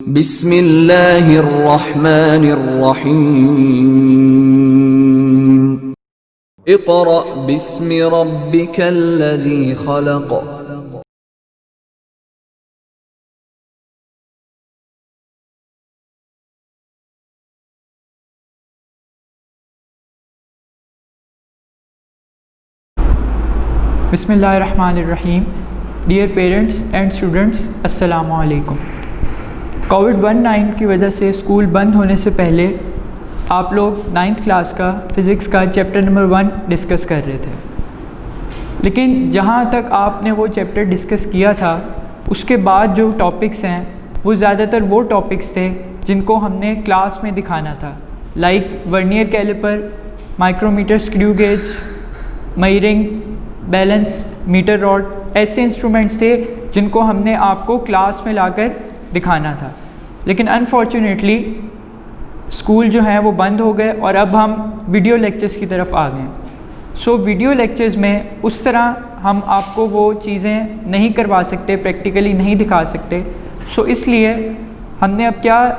बिस्मिल्लाहिर्रहमानिर्रहीम। इक़रा बिस्मि रब्बिकल्लज़ी खलक़। बिस्मिल्लाहिर्रहमानिर्रहीम। Dear parents and students, अस्सलामु अलैकुम। कोविड-19 की वजह से स्कूल बंद होने से पहले आप लोग 9th क्लास का फ़िज़िक्स का चैप्टर नंबर 1 डिस्कस कर रहे थे, लेकिन जहाँ तक आपने वो चैप्टर डिस्कस किया था उसके बाद जो टॉपिक्स हैं वो ज़्यादातर वो टॉपिक्स थे जिनको हमने क्लास में दिखाना था, like vernier calliper, micrometer, screw gauge, measuring, balance, metre rod. ऐसे इंस्ट्रूमेंट्स थे जिनको हमने आपको क्लास में लाकर दिखाना था, लेकिन अनफॉर्चुनेटली स्कूल जो है वो बंद हो गए और अब हम वीडियो लेक्चर्स की तरफ आ गए। सो वीडियो लेक्चर्स में उस तरह हम आपको वो चीज़ें नहीं करवा सकते, प्रैक्टिकली नहीं दिखा सकते। सो इसलिए हमने अब क्या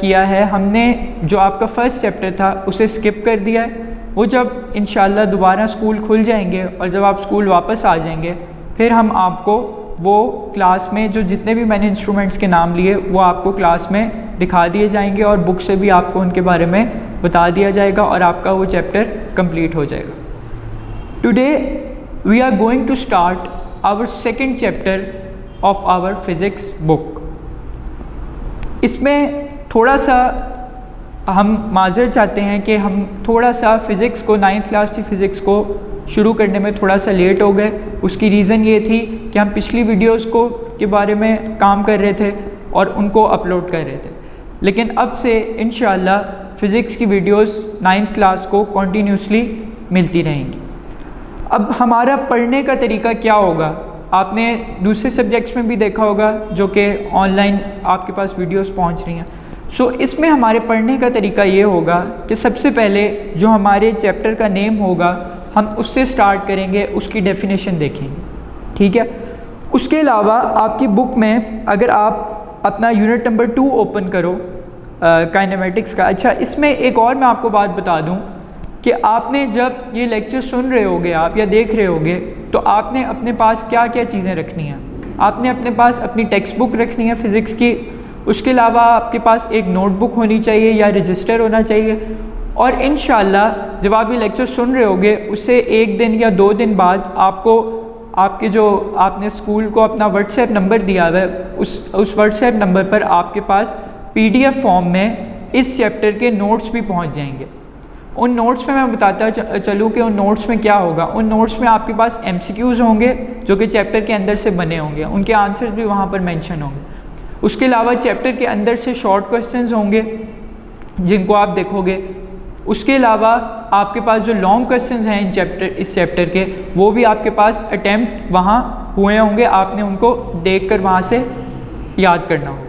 किया है, हमने जो आपका फ़र्स्ट चैप्टर था उसे स्किप कर दिया है। वो जब इंशाल्लाह दोबारा स्कूल खुल जाएंगे और जब आप स्कूल वापस आ जाएंगे फिर हम आपको वो क्लास में जो जितने भी मैंने इंस्ट्रूमेंट्स के नाम लिए वो आपको क्लास में दिखा दिए जाएंगे और बुक से भी आपको उनके बारे में बता दिया जाएगा और आपका वो चैप्टर कंप्लीट हो जाएगा। Today we are going to start our second chapter of our physics book. इसमें थोड़ा सा हम माज़रत चाहते हैं कि हम थोड़ा सा फ़िज़िक्स को 9th क्लास की फ़िज़िक्स को शुरू करने में थोड़ा सा लेट हो गए। उसकी रीज़न ये थी कि हम पिछली वीडियोस को के बारे में काम कर रहे थे और उनको अपलोड कर रहे थे, लेकिन अब से इंशाअल्लाह फ़िज़िक्स की वीडियोस 9th क्लास को कॉन्टीन्यूसली मिलती रहेंगी। अब हमारा पढ़ने का तरीका क्या होगा, आपने दूसरे सब्जेक्ट्स में भी देखा होगा जो कि ऑनलाइन आपके पास वीडियोस पहुंच रही हैं। सो इसमें हमारे पढ़ने का तरीका ये होगा कि सबसे पहले जो हमारे चैप्टर का नेम होगा हम उससे स्टार्ट करेंगे, उसकी डेफिनेशन देखेंगे, ठीक है। उसके अलावा आपकी बुक में अगर आप अपना यूनिट नंबर 2 ओपन करो काइनेमेटिक्स का। अच्छा, इसमें एक और मैं आपको बात बता दूं कि आपने जब ये लेक्चर सुन रहे होगे आप या देख रहे होगे तो आपने अपने पास क्या क्या चीज़ें रखनी हैं। आपने अपने पास अपनी टेक्स्ट बुक रखनी है फ़िज़िक्स की, उसके अलावा आपके पास एक नोटबुक होनी चाहिए या रजिस्टर होना चाहिए, और इंशाअल्लाह जब आप ये लेक्चर सुन रहे होगे उससे 1 दिन या 2 दिन बाद आपको आपके जो आपने स्कूल को अपना व्हाट्सएप नंबर दिया हुआ है उस व्हाट्सएप नंबर पर आपके पास PDF फॉर्म में इस चैप्टर के नोट्स भी पहुंच जाएंगे। उन नोट्स में मैं बताता चलूँ कि उन नोट्स में क्या होगा। उन नोट्स में आपके पास MCQs होंगे जो कि चैप्टर के अंदर से बने होंगे, उनके आंसर्स भी वहाँ पर मेंशन होंगे। उसके अलावा चैप्टर के अंदर से शॉर्ट क्वेश्चंस होंगे जिनको आप देखोगे। उसके अलावा आपके पास जो लॉन्ग क्वेश्चंस हैं इस चैप्टर के वो भी आपके पास अटैम्प्ट वहाँ हुए होंगे, आपने उनको देखकर वहाँ से याद करना होगा।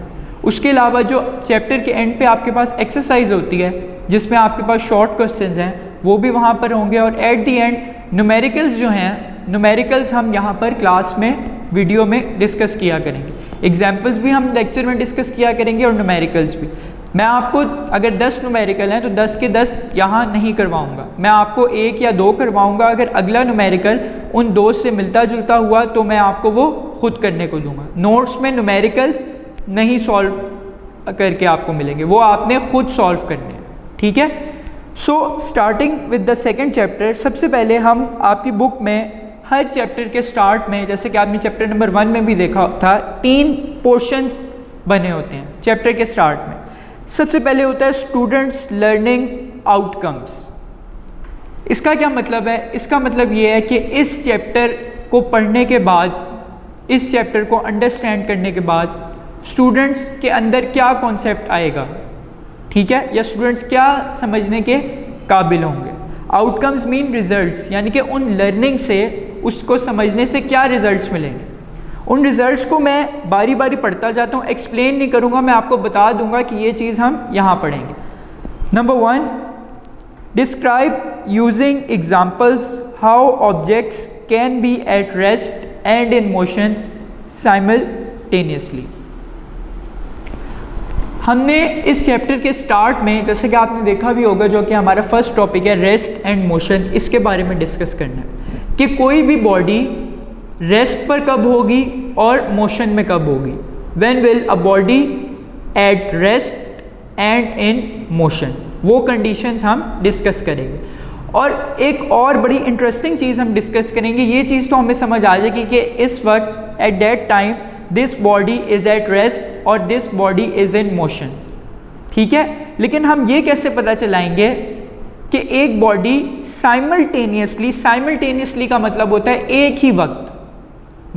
उसके अलावा जो चैप्टर के एंड पे आपके पास एक्सरसाइज होती है जिसमें आपके पास शॉर्ट क्वेश्चंस हैं वो भी वहाँ पर होंगे, और एट दी एंड न्यूमेरिकल्स जो हैं, न्यूमेरिकल्स हम यहाँ पर क्लास में वीडियो में डिस्कस किया करेंगे। एग्जाम्पल्स भी हम लेक्चर में डिस्कस किया करेंगे और न्यूमेरिकल्स भी। मैं आपको अगर 10 न्यूमेरिकल हैं तो 10 के 10 यहाँ नहीं करवाऊँगा, मैं आपको 1 या 2 करवाऊँगा। अगर अगला न्यूमेरिकल उन 2 से मिलता जुलता हुआ तो मैं आपको वो खुद करने को दूँगा। नोट्स में न्यूमेरिकल्स नहीं सॉल्व करके आपको मिलेंगे, वो आपने खुद सॉल्व करने हैं, ठीक है। So starting with the second chapter, सबसे पहले हम आपकी बुक में हर चैप्टर के स्टार्ट में, जैसे कि आपने चैप्टर नंबर 1 में भी देखा था, 3 पोर्शंस बने होते हैं चैप्टर के स्टार्ट में। सबसे पहले होता है स्टूडेंट्स लर्निंग आउटकम्स। इसका क्या मतलब है? इसका मतलब ये है कि इस चैप्टर को पढ़ने के बाद, इस चैप्टर को अंडरस्टैंड करने के बाद स्टूडेंट्स के अंदर क्या कॉन्सेप्ट आएगा, ठीक है, या स्टूडेंट्स क्या समझने के काबिल होंगे। आउटकम्स मीन रिजल्ट्स, यानी कि उन लर्निंग से, उसको समझने से क्या रिजल्ट्स मिलेंगे। उन रिजल्ट्स को मैं बारी बारी पढ़ता जाता हूँ, एक्सप्लेन नहीं करूँगा, मैं आपको बता दूँगा कि ये चीज़ हम यहाँ पढ़ेंगे। Number 1, describe using examples how objects can be at rest and in motion simultaneously. हमने इस चैप्टर के स्टार्ट में, जैसे कि आपने देखा भी होगा, जो कि हमारा फर्स्ट टॉपिक है रेस्ट एंड मोशन, इसके बारे में डिस्कस करना है कि कोई भी बॉडी रेस्ट पर कब होगी और मोशन में कब होगी। When will a body at rest and in motion, वो कंडीशंस हम डिस्कस करेंगे। और एक और बड़ी इंटरेस्टिंग चीज़ हम डिस्कस करेंगे, ये चीज़ तो हमें समझ आ जाएगी कि इस वक्त at that time this body is at rest और this body is in motion, ठीक है। लेकिन हम ये कैसे पता चलाएंगे कि एक बॉडी साइमल्टेनियसली का मतलब होता है एक ही वक्त,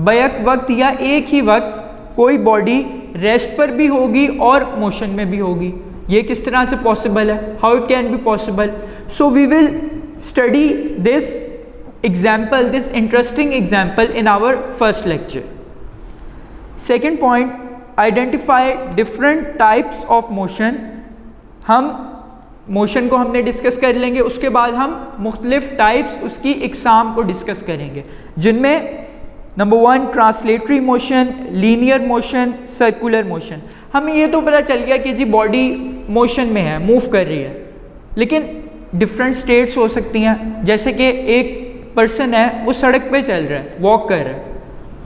बैक वक्त या एक ही वक्त कोई बॉडी रेस्ट पर भी होगी और मोशन में भी होगी। ये किस तरह से पॉसिबल है, how it can be possible. So we will study this example, this interesting example in our first lecture. Second point, identify different types of motion. हम मोशन को हमने डिस्कस कर लेंगे, उसके बाद हम मुख्तलिफ टाइप्स उसकी इकसाम को डिस्कस करेंगे, जिनमें number 1 translatory motion, linear motion, circular motion. हमें ये तो पता चल गया कि जी बॉडी मोशन में है, मूव कर रही है, लेकिन डिफरेंट स्टेट्स हो सकती हैं। जैसे कि एक पर्सन है, वो सड़क पे चल रहा है, वॉक कर रहा है,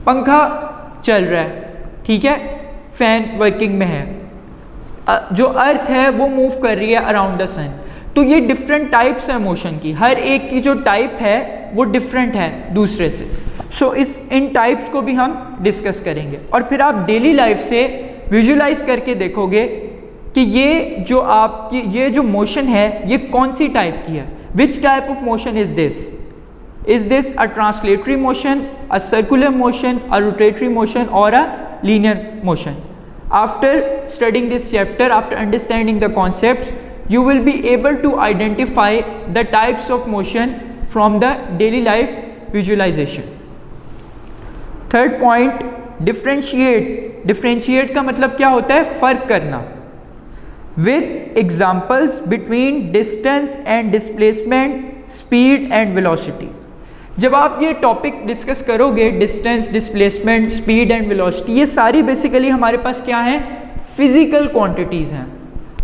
पंखा चल रहा है, ठीक है, फैन वर्किंग में है, जो अर्थ है वो मूव कर रही है अराउंड द सन। तो ये डिफरेंट टाइप्स है मोशन की, हर एक की जो टाइप है वो डिफरेंट है दूसरे से। सो इन टाइप्स को भी हम डिस्कस करेंगे, और फिर आप डेली लाइफ से विजुलाइज करके देखोगे कि ये जो मोशन है ये कौन सी टाइप की है। Which type of motion is this? Is this a translatory motion, a circular motion, a rotatory motion, or a linear motion? After studying this chapter, after understanding the concepts, you will be able to identify the types of motion from the daily life visualization. Third point, differentiate. Differentiate का मतलब क्या होता है? फ़र्क करना. With examples between distance and displacement, speed and velocity. जब आप ये टॉपिक डिस्कस करोगे, distance, displacement, speed and velocity, ये सारी बेसिकली हमारे पास क्या हैं? फिजिकल क्वांटिटीज़ हैं।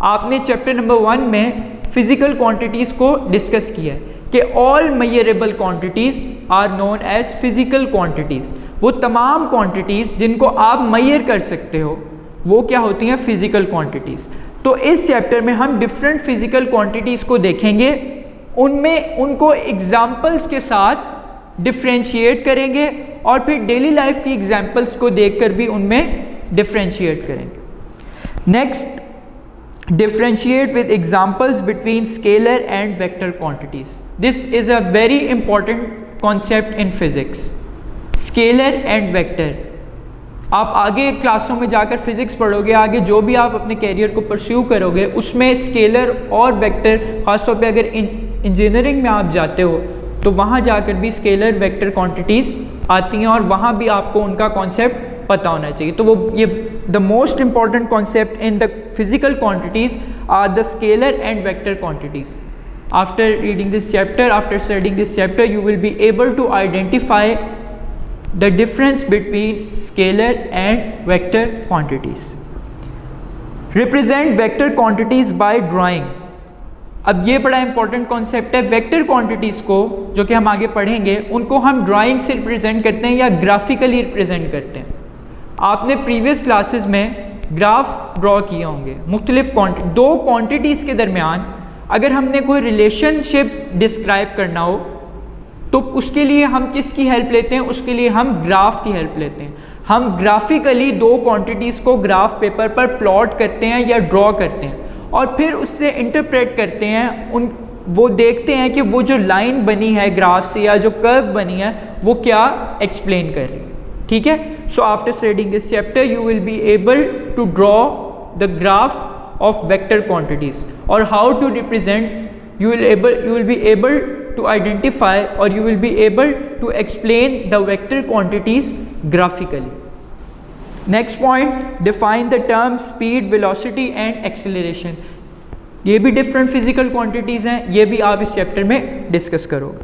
आपने चैप्टर नंबर 1 में फिजिकल क्वांटिटीज़ को डिस्कस किया है कि all measurable quantities are known as physical quantities. वो तमाम क्वांटिटीज़ जिनको आप मेजर कर सकते हो वो क्या होती हैं? Physical quantities. तो इस चैप्टर में हम डिफरेंट फिजिकल क्वांटिटीज़ को देखेंगे, उनमें उनको एग्जाम्पल्स के साथ डिफ्रेंशिएट करेंगे, और फिर डेली लाइफ की एग्जाम्पल्स को देखकर भी उनमें डिफ्रेंशिएट करेंगे। Next, differentiate with examples between scalar and vector quantities. This is a very important concept in physics, scalar and vector. आप आगे क्लासों में जाकर फिजिक्स पढ़ोगे, आगे जो भी आप अपने कैरियर को परस्यू करोगे उसमें स्केलर और वेक्टर, ख़ासतौर पे अगर इंजीनियरिंग में आप जाते हो तो वहाँ जाकर भी स्केलर वेक्टर क्वांटिटीज़ आती हैं, और वहाँ भी आपको उनका कॉन्सेप्ट पता होना चाहिए। तो वो ये the most important concept in the physical quantities are the scalar and vector quantities. After reading this chapter, after studying this chapter, you will be able to identify the difference between scalar and vector quantities. Represent vector quantities by drawing. अब ये बड़ा important concept है। Vector quantities को, जो कि हम आगे पढ़ेंगे, उनको हम ड्राइंग से रिप्रेजेंट करते हैं या ग्राफिकली रिप्रेजेंट करते हैं। आपने प्रीवियस क्लासेस में ग्राफ ड्रॉ किए होंगे, मुख्तलिफ दो क्वांटिटीज़ के दरमियान अगर हमने कोई रिलेशनशिप डिस्क्राइब करना हो तो उसके लिए हम किसकी हेल्प लेते हैं? उसके लिए हम ग्राफ की हेल्प लेते हैं। हम ग्राफिकली दो क्वांटिटीज़ को ग्राफ पेपर पर प्लॉट करते हैं या ड्रॉ करते हैं, और फिर उससे इंटरप्रेट करते हैं, वो देखते हैं कि वो जो लाइन बनी है ग्राफ से या जो कर्व बनी है वो क्या एक्सप्लेन कर रही है, ठीक है। So after studying this chapter you will be able to draw the graph of vector quantities, और how to represent, you will be able to identify, or you will be able to explain the vector quantities graphically. Next point, define the terms speed, velocity and acceleration. ये भी different physical quantities हैं, ये भी आप इस chapter में discuss करोगे।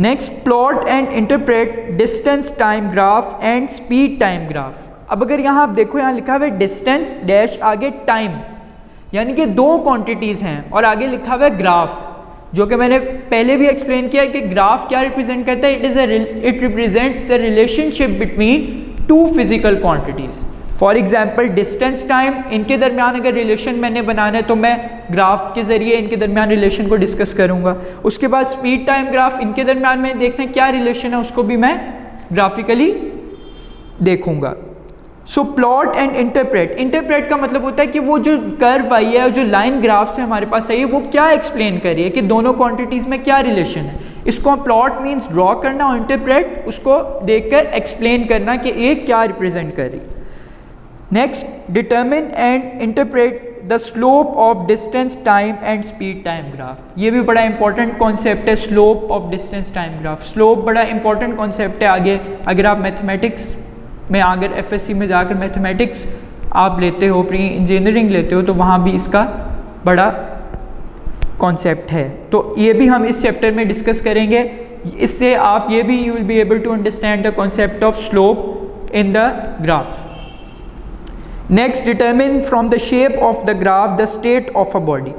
Next, plot and interpret distance time graph and speed time graph. अब अगर यहाँ आप देखो, यहाँ लिखा हुआ है डिस्टेंस डैश आगे टाइम, यानी कि दो क्वांटिटीज़ हैं, और आगे लिखा हुआ है ग्राफ, जो कि मैंने पहले भी एक्सप्लेन किया कि ग्राफ क्या रिप्रेजेंट करता है, it represents the relationship between two physical quantities. For example distance time, इनके दरमियान अगर रिलेशन मैंने बनाना है तो मैं ग्राफ के ज़रिए इनके दरमियान रिलेशन को डिस्कस करूँगा। उसके बाद स्पीड टाइम ग्राफ, इनके दरमियान में देखना है क्या रिलेशन है, उसको भी मैं ग्राफिकली देखूँगा। सो प्लॉट एंड इंटरप्रेट, इंटरप्रेट का मतलब होता है कि वो जो कर्व आई है, जो लाइन ग्राफ से हमारे पास आई है, वो क्या एक्सप्लेन कर रही है कि दोनों क्वांटिटीज़ में क्या रिलेशन है। इसको हम प्लॉट मीन्स ड्रॉ करना, और इंटरप्रेट उसको देखकर एक्सप्लेन करना कि ये क्या रिप्रेजेंट कर रही है। Next, determine and interpret the slope of distance time and speed time graph, ये भी बड़ा इंपॉर्टेंट कॉन्सेप्ट है, slope of distance time graph. Slope बड़ा इंपॉर्टेंट कॉन्सेप्ट है, आगे अगर आप मैथमेटिक्स में, अगर एफएससी में जाकर मैथमेटिक्स आप लेते हो, प्री इंजीनियरिंग लेते हो, तो वहाँ भी इसका बड़ा कॉन्सेप्ट है। तो ये भी हम इस चैप्टर में डिस्कस करेंगे। इससे आप ये भी you will be able to understand the concept of slope in the graph. Next, determine from the shape of the graph the state of a body.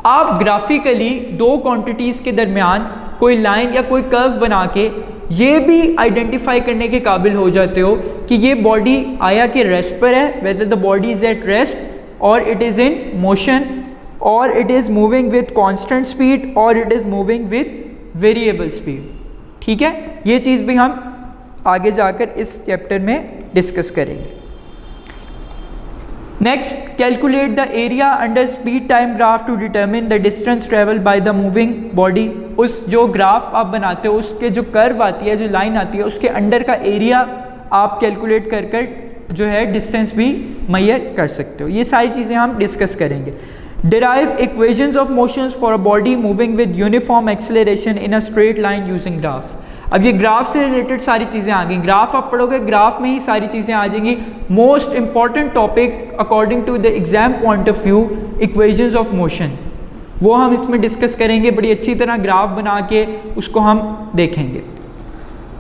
आप ग्राफिकली दो क्वांटिटीज़ के दरमियान कोई लाइन या कोई कर्व बना के ये भी आइडेंटिफाई करने के काबिल हो जाते हो कि ये बॉडी आया कि रेस्ट पर है, whether the body is at rest और इट इज़ इन मोशन, और it is moving with constant speed, और it is moving with variable speed. ठीक है, ये चीज़ भी हम आगे जाकर इस चैप्टर में डिस्कस करेंगे। Next, calculate the area under speed time graph to determine the distance travel by the moving body. उस जो ग्राफ आप बनाते हो, उसके जो कर्व आती है, जो लाइन आती है, उसके अंडर का एरिया आप कैलकुलेट कर कर जो है डिस्टेंस भी मेजर कर सकते हो। ये सारी चीज़ें हम डिस्कस करेंगे। Derive equations of motions for a body moving with uniform acceleration in a straight line using graph. अब ये ग्राफ से रिलेटेड सारी चीज़ें आ गई, ग्राफ आप पढ़ोगे, ग्राफ में ही सारी चीज़ें आ जाएंगी। Most important topic according to the exam point of view, equations of motion, वो हम इसमें डिस्कस करेंगे बड़ी अच्छी तरह, ग्राफ बना के उसको हम देखेंगे।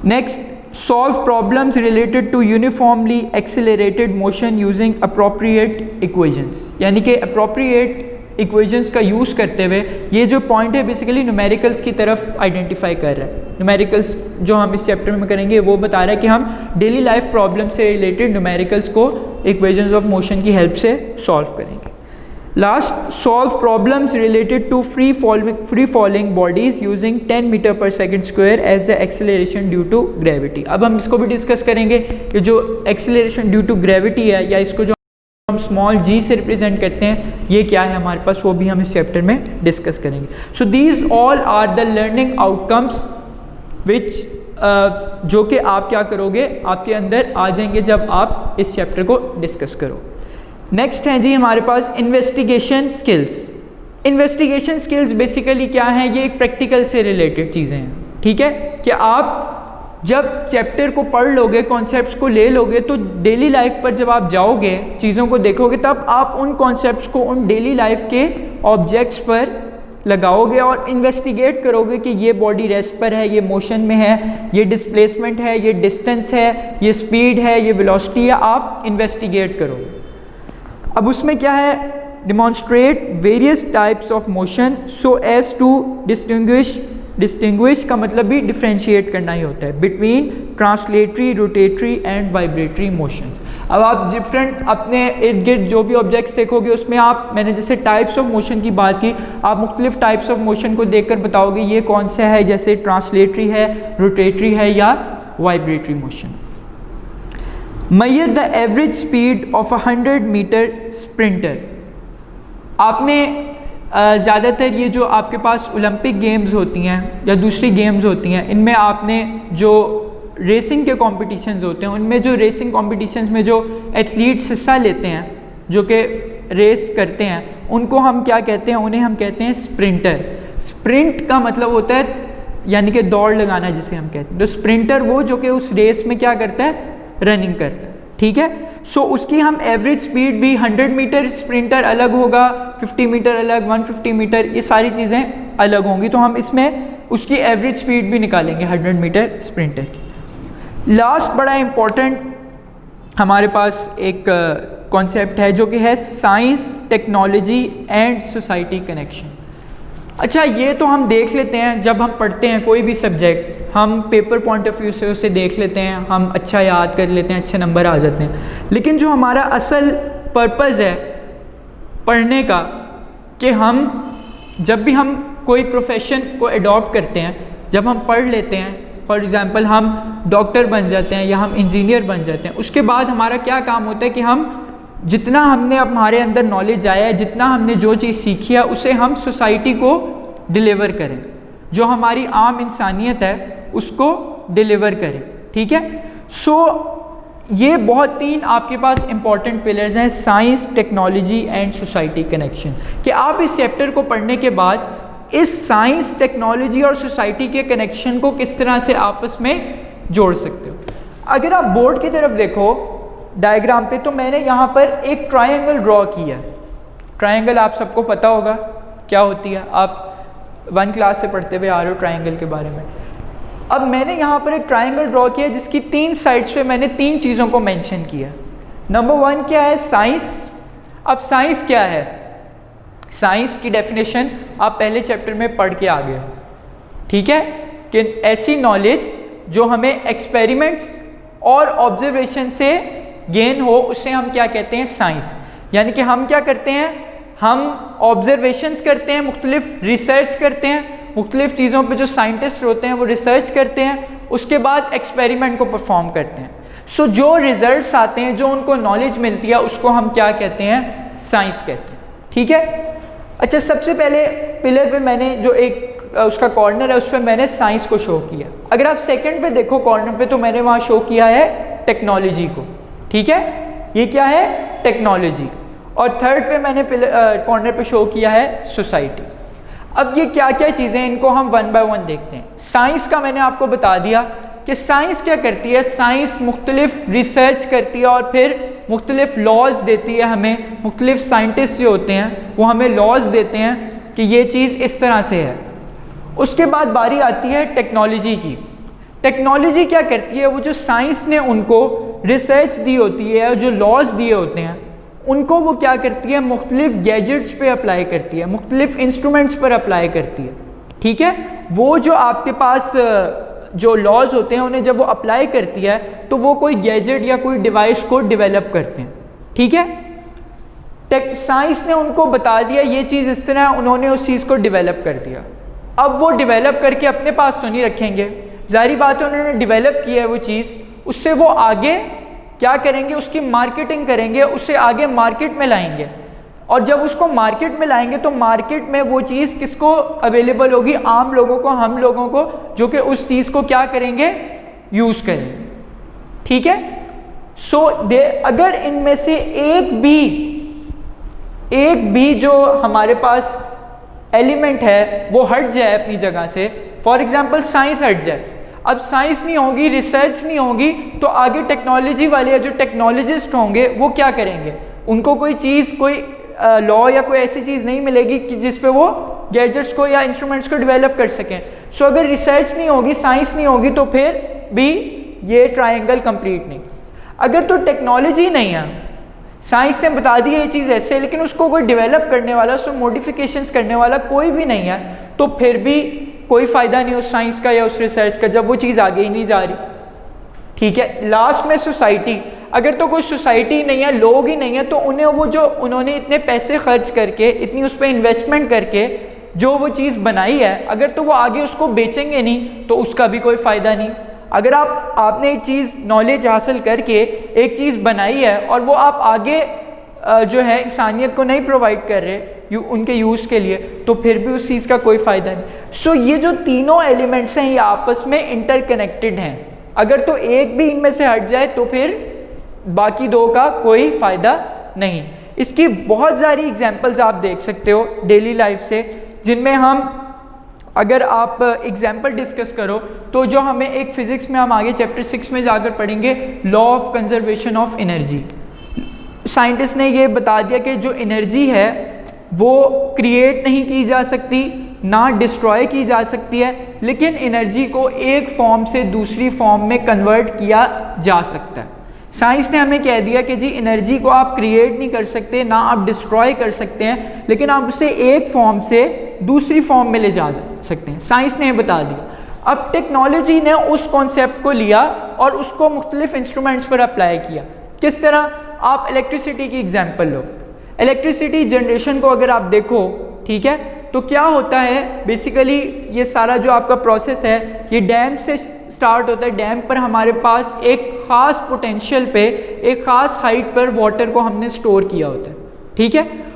Next, solve problems related to uniformly accelerated motion using appropriate equations, यानी कि अप्रोप्रिएट इक्वेशंस का यूज़ करते हुए ये जो पॉइंट है बेसिकली न्यूमेरिकल्स की तरफ आइडेंटिफाई कर रहा है। न्यूमेरिकल्स जो हम इस चैप्टर में करेंगे वो बता रहा है कि हम डेली लाइफ प्रॉब्लम से रिलेटेड न्यूमेरिकल्स को इक्वेशंस ऑफ मोशन की हेल्प से सॉल्व करेंगे। Last, solve problems related to free falling bodies using 10 metre पर second square as the acceleration due to gravity. अब हम इसको भी डिस्कस करेंगे कि जो एक्सेलरेशन ड्यू टू ग्रेविटी है, या इसको जो हम स्मॉल जी से रिप्रेजेंट करते हैं, ये क्या है हमारे पास, वो भी हम इस चैप्टर में डिस्कस करेंगे। So these all are the learning outcomes which जो कि आप क्या करोगे, आपके अंदर आ जाएंगे जब आप इस चैप्टर को डिस्कस करो। नेक्स्ट है जी हमारे पास investigation skills. Investigation skills basically क्या है, ये एक प्रैक्टिकल से रिलेटेड चीज़ें हैं। ठीक है, कि आप जब चैप्टर को पढ़ लोगे, कॉन्सेप्ट्स को ले लोगे, तो डेली लाइफ पर जब आप जाओगे, चीज़ों को देखोगे, तब आप उन कॉन्सेप्ट्स को उन डेली लाइफ के ऑब्जेक्ट्स पर लगाओगे और इन्वेस्टिगेट करोगे कि ये बॉडी रेस्ट पर है, ये मोशन में है, ये डिस्प्लेसमेंट है, ये डिस्टेंस है, ये स्पीड है, ये वेलोसिटी है, आप इन्वेस्टिगेट करोगे। अब उसमें क्या है, demonstrate various types of motion so as to distinguish का मतलब भी डिफ्रेंशिएट करना ही होता है between translatory, rotatory and vibratory motions. अब आप डिफरेंट अपने इर्द गिर्द जो भी ऑब्जेक्ट्स देखोगे, उसमें आप, मैंने जैसे टाइप्स ऑफ मोशन की बात की, आप मुख्तलिफ टाइप्स ऑफ मोशन को देखकर बताओगे ये कौन सा है, जैसे ट्रांसलेटरी है, रोटेटरी है या vibratory motion. Measure the average speed of 100 metre sprinter. आपने ज़्यादातर ये जो आपके पास ओलंपिक गेम्स होती हैं या दूसरी गेम्स होती हैं, इनमें आपने जो रेसिंग के कॉम्पिटिशन्स होते हैं, उनमें जो रेसिंग कॉम्पिटिशन्स में जो एथलीट्स हिस्सा लेते हैं, जो कि रेस करते हैं, उनको हम क्या कहते हैं, उन्हें हम कहते हैं स्प्रिंटर। स्प्रिंट का मतलब होता है यानी कि दौड़ लगाना जिसे हम कहते हैं। तो स्प्रिंटर वो जो कि उस रेस में क्या करता है, रनिंग करता है। ठीक है, सो उसकी हम एवरेज स्पीड भी 100 मीटर स्प्रिंटर अलग होगा, 50 मीटर अलग, 150 मीटर, ये सारी चीज़ें अलग होंगी। तो हम इसमें उसकी एवरेज स्पीड भी निकालेंगे 100 मीटर स्प्रिंटर की। लास्ट बड़ा इंपॉर्टेंट हमारे पास एक कॉन्सेप्ट है जो कि है science, technology and society connection. अच्छा, ये तो हम देख लेते हैं जब हम पढ़ते हैं कोई भी सब्जेक्ट, हम पेपर पॉइंट ऑफ व्यू से उसे देख लेते हैं, हम अच्छा याद कर लेते हैं, अच्छे नंबर आ जाते हैं। लेकिन जो हमारा असल पर्पज़ है पढ़ने का, कि हम जब भी हम कोई प्रोफेशन को अडॉप्ट करते हैं, जब हम पढ़ लेते हैं, फॉर एग्ज़ाम्पल हम डॉक्टर बन जाते हैं या हम इंजीनियर बन जाते हैं, उसके बाद हमारा क्या काम होता है कि हम जितना हमने अब हमारे अंदर नॉलेज आया है, जितना हमने जो चीज़ सीखी है, उसे हम सोसाइटी को डिलीवर करें, जो हमारी आम इंसानियत है उसको डिलीवर करें। ठीक है, सो ये बहुत 3 आपके पास इंपॉर्टेंट पिलर्स हैं, science, technology and society connection, कि आप इस चैप्टर को पढ़ने के बाद इस साइंस, टेक्नोलॉजी और सोसाइटी के कनेक्शन को किस तरह से आपस में जोड़ सकते हो। अगर आप बोर्ड की तरफ देखो डायग्राम पे, तो मैंने यहाँ पर एक ट्रायंगल ड्रॉ किया है। ट्रायंगल आप सबको पता होगा क्या होती है, आप 1 क्लास से पढ़ते हुए आ रहे हो ट्रायंगल के बारे में। अब मैंने यहाँ पर एक ट्रायंगल ड्रॉ किया जिसकी 3 साइड्स पे मैंने 3 चीज़ों को मेंशन किया। नंबर 1 क्या है, साइंस। अब साइंस क्या है, साइंस की डेफिनेशन आप पहले चैप्टर में पढ़ के आ गए हो। ठीक है, कि ऐसी नॉलेज जो हमें एक्सपेरिमेंट्स और ऑब्जर्वेशन से गेन हो, उसे हम क्या कहते हैं, साइंस। यानी कि हम क्या करते हैं, हम ऑब्जर्वेशंस करते हैं, मुख्तलिफ रिसर्च करते हैं, मुख्तलिफ चीज़ों पे जो साइंटिस्ट होते हैं वो रिसर्च करते हैं, उसके बाद एक्सपेरिमेंट को परफॉर्म करते हैं। सो जो रिजल्ट्स आते हैं, जो उनको नॉलेज मिलती है, उसको हम क्या कहते हैं, साइंस कहते हैं। ठीक है, अच्छा, सबसे पहले पिलर पे मैंने जो एक उसका कॉर्नर है उस पर मैंने साइंस को शो किया। अगर आप सेकंड पे देखो कॉर्नर पे, तो मैंने वहाँ शो किया है टेक्नोलॉजी को। ठीक है, ये क्या है, टेक्नोलॉजी। और थर्ड पे मैंने कॉर्नर पे शो किया है सोसाइटी। अब ये क्या क्या चीज़ें, इनको हम 1 बाय 1 देखते हैं। साइंस का मैंने आपको बता दिया कि साइंस क्या करती है, साइंस मुख्तलिफ रिसर्च करती है और फिर मुख्तलिफ लॉज देती है हमें। मुख्तलिफ साइंटिस्ट जो होते हैं वो हमें लॉज देते हैं कि ये चीज़ इस तरह से है। उसके बाद बारी आती है टेक्नोलॉजी की। टेक्नोलॉजी क्या करती है, वो जो साइंस ने उनको रिसर्च दी होती है, जो लॉज दिए होते हैं, उनको वो क्या करती है, मुख्तलिफ गैजेट्स पे अप्लाई करती है, मुख्तलिफ इंस्ट्रूमेंट्स पर अप्लाई करती है। ठीक है, वो जो आपके पास जो लॉज होते हैं उन्हें जब वो अप्लाई करती है तो वो कोई गैजेट या कोई डिवाइस को डेवलप करते हैं। ठीक है, साइंस ने उनको बता दिया ये चीज़ इस तरह, उन्होंने उस चीज़ को डेवलप कर दिया। अब वो डेवलप करके अपने पास तो नहीं रखेंगे, जाहिर बात है उन्होंने डेवलप किया है वो चीज़, उससे वो आगे क्या करेंगे, उसकी मार्केटिंग करेंगे, उसे आगे मार्केट में लाएंगे। और जब उसको मार्केट में लाएंगे तो मार्केट में वो चीज़ किसको अवेलेबल होगी, आम लोगों को, हम लोगों को, जो कि उस चीज़ को क्या करेंगे, यूज़ करेंगे। ठीक है, सो अगर इनमें से एक भी जो हमारे पास एलिमेंट है वो हट जाए अपनी जगह से, फॉर एग्जांपल साइंस हट जाए, अब साइंस नहीं होगी, रिसर्च नहीं होगी, तो आगे टेक्नोलॉजी वाले जो टेक्नोलॉजिस्ट होंगे वो क्या करेंगे, उनको कोई चीज़, कोई लॉ या कोई ऐसी चीज़ नहीं मिलेगी कि जिस पे वो गैजेट्स को या इंस्ट्रूमेंट्स को डेवलप कर सकें। सो अगर रिसर्च नहीं होगी, साइंस नहीं होगी, तो फिर भी ये ट्रायंगल कंप्लीट नहीं। अगर तो टेक्नोलॉजी नहीं है, साइंस ने बता दी ये चीज़ ऐसे, लेकिन उसको कोई डेवलप करने वाला, उसमें मॉडिफिकेशंस करने वाला कोई भी नहीं है, तो फिर भी कोई फ़ायदा नहीं उस साइंस का या उस रिसर्च का, जब वो चीज़ आगे ही नहीं जा रही। ठीक है, लास्ट में सोसाइटी, अगर तो कोई सोसाइटी नहीं है, लोग ही नहीं है, तो उन्हें वो जो उन्होंने इतने पैसे खर्च करके, इतनी उस पर इन्वेस्टमेंट करके जो वो चीज़ बनाई है, अगर तो वो आगे उसको बेचेंगे नहीं तो उसका भी कोई फ़ायदा नहीं। अगर आपने एक चीज़ नॉलेज हासिल करके एक चीज़ बनाई है और वो आप आगे जो है इंसानियत को नहीं प्रोवाइड कर रहे उनके यूज़ के लिए, तो फिर भी उस चीज़ का कोई फ़ायदा नहीं। सो ये जो तीनों एलिमेंट्स हैं ये आपस में इंटरकनेक्टेड हैं। अगर तो एक भी इनमें से हट जाए तो फिर बाकी दो का कोई फ़ायदा नहीं। इसकी बहुत सारी एग्जांपल्स आप देख सकते हो डेली लाइफ से, जिनमें हम अगर आप एग्जांपल डिस्कस करो तो जो हमें एक फ़िज़िक्स में हम आगे चैप्टर 6 में जाकर पढ़ेंगे, law of conservation of energy. Scientist ने ये बता दिया कि जो एनर्जी है वो क्रिएट नहीं की जा सकती, ना डिस्ट्रॉय की जा सकती है, लेकिन एनर्जी को एक फॉर्म से दूसरी फॉर्म में कन्वर्ट किया जा सकता है। साइंस ने हमें कह दिया कि जी एनर्जी को आप क्रिएट नहीं कर सकते, ना आप डिस्ट्रॉय कर सकते हैं, लेकिन आप उसे एक फॉर्म से दूसरी फॉर्म में ले जा सकते हैं। साइंस ने बता दिया। अब टेक्नोलॉजी ने उस कॉन्सेप्ट को लिया और उसको मुख्तलिफ इंस्ट्रूमेंट्स पर अप्लाई किया। किस तरह? आप इलेक्ट्रिसिटी की एग्जांपल लो। इलेक्ट्रिसिटी जनरेशन को अगर आप देखो, ठीक है, तो क्या होता है बेसिकली ये सारा जो आपका प्रोसेस है ये डैम से स्टार्ट होता है। डैम पर हमारे पास एक ख़ास पोटेंशियल पे, एक ख़ास हाइट पर वाटर को हमने स्टोर किया होता है, ठीक है।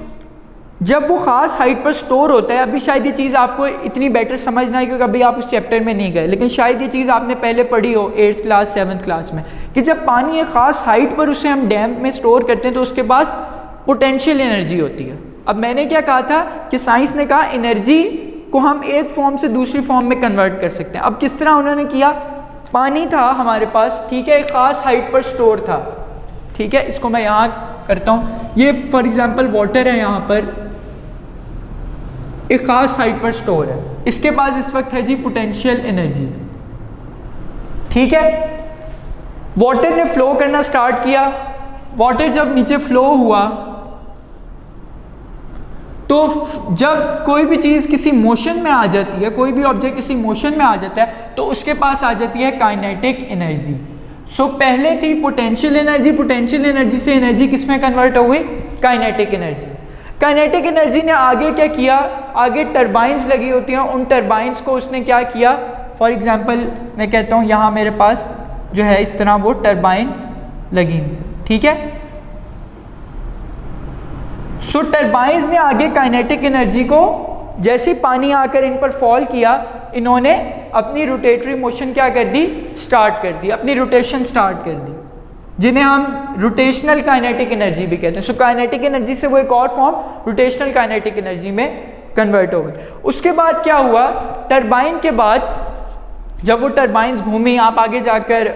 जब वो ख़ास हाइट पर स्टोर होता है, अभी शायद ये चीज़ आपको इतनी बेटर समझ ना है क्योंकि अभी आप उस चैप्टर में नहीं गए, लेकिन शायद ये चीज़ आपने पहले पढ़ी हो 8th क्लास 7th क्लास में, कि जब पानी एक ख़ास हाइट पर उसे हम डैम में स्टोर करते हैं तो उसके पास पोटेंशियल एनर्जी होती है। अब मैंने क्या कहा था कि साइंस ने कहा एनर्जी को हम एक फॉर्म से दूसरी फॉर्म में कन्वर्ट कर सकते हैं। अब किस तरह उन्होंने किया? पानी था हमारे पास, ठीक है, एक ख़ास हाइट पर स्टोर था, ठीक है, इसको मैं यहाँ करता हूँ, ये फॉर एग्जांपल वाटर है, यहाँ पर एक ख़ास हाइट पर स्टोर है, इसके पास इस वक्त है जी पोटेंशियल एनर्जी, ठीक है। वाटर ने फ्लो करना स्टार्ट किया। वाटर जब नीचे फ्लो हुआ तो जब कोई भी चीज़ किसी मोशन में आ जाती है, कोई भी ऑब्जेक्ट किसी मोशन में आ जाता है तो उसके पास आ जाती है काइनेटिक एनर्जी। सो पहले थी पोटेंशियल एनर्जी, पोटेंशियल एनर्जी से एनर्जी किस में कन्वर्ट हो गई? Kinetic energy. काइनेटिक एनर्जी ने आगे क्या किया? आगे टरबाइंस लगी होती हैं, उन टरबाइंस को उसने क्या किया? फॉर एग्जांपल मैं कहता हूँ यहाँ मेरे पास जो है इस तरह वो टरबाइंस लगी, ठीक है। सो टरबाइंस ने आगे काइनेटिक एनर्जी को, जैसे पानी आकर इन पर फॉल किया, इन्होंने अपनी रोटेटरी मोशन क्या कर दी? स्टार्ट कर दी, अपनी रोटेशन स्टार्ट कर दी, जिन्हें हम रोटेशनल काइनेटिक एनर्जी भी कहते हैं। सो काइनेटिक एनर्जी से वो एक और फॉर्म रोटेशनल काइनेटिक एनर्जी में कन्वर्ट हो गई। उसके बाद क्या हुआ? टरबाइन के बाद जब वो टरबाइंस घूमी, आप आगे जाकर